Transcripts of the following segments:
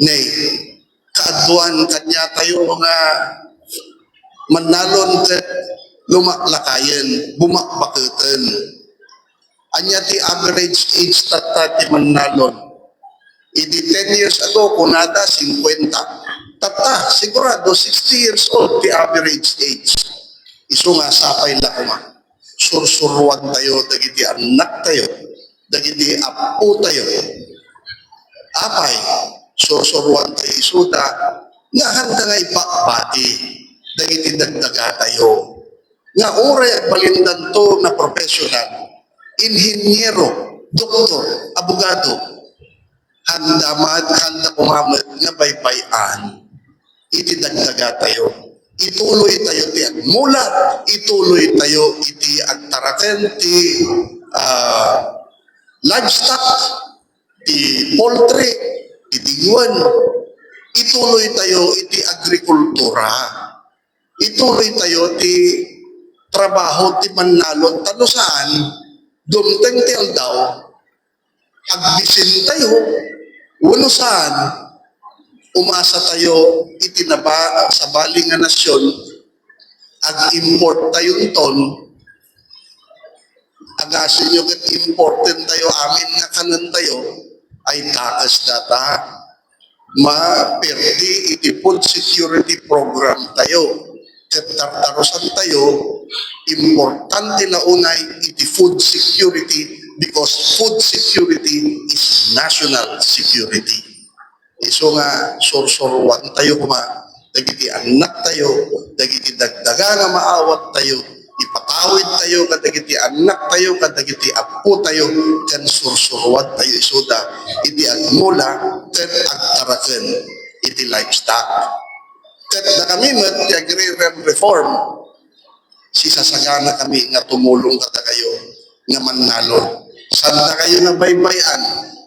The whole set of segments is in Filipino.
Nay, kaaduan kanya tayo nga manalon ket lumaklakayen, bumakbaketen. Anya ti average age tata ti manalon. Idi 10 years ago, kunada 50. Tata, sigurado 60 years old ti average age. Isu nga sapay la kuma. Sursuruan tayo, dagiti anak tayo, dagiti apo tayo. Apay, sursuruan tayo isuda, nga handa nga ipakbati, dagiti dagdaga tayo. Nga oray at balindan to na professional, inhinyero, doktor, abogado, handa kumamit nga baybayan, iti dagdaga tayo. Ituloy tayo ti agmula, ituloy tayo iti agtaraken ti livestock, ti poultry, ti digwan. Ituloy tayo iti agrikultura. Ituloy tayo ti trabaho ti manlalon. Tano saan? Dumteng ti aldaw, agbisin tayo, wano saan? Umasa tayo itinaba sa baling nga nasyon, ag-import tayo ton, agasin nyo kat importen tayo, amin nga kanan tayo, ay takas data. Ma-perdi iti food security program tayo. Kat tartarosan tayo, importante na unay iti food security because food security is national security. Iso nga sorsorwan tayo kuma, dagiti anak tayo, dagiti dagdaga nga maawat tayo, ipatawid tayo kadagiti anak tayo, kadagiti apo tayo, kan sorsorwan tayo isuda, iti agmula, ken agtaraken, iti livestock. Ket na kami met ti agrarian reform, sisasagana kami nga tumulong kada kayo nga manalon. Sanda kayo na baybayan,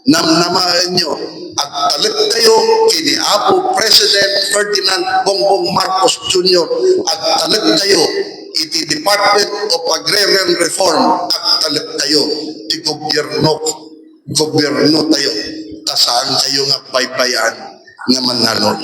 namnamaan nyo, agtalit kayo kini Apo President Ferdinand Bongbong Marcos Jr. Agtalit kayo iti Department of Agrarian Reform, agtalit kayo ti gobyerno tayo, tasaan kayo nga baybayan nga manalon.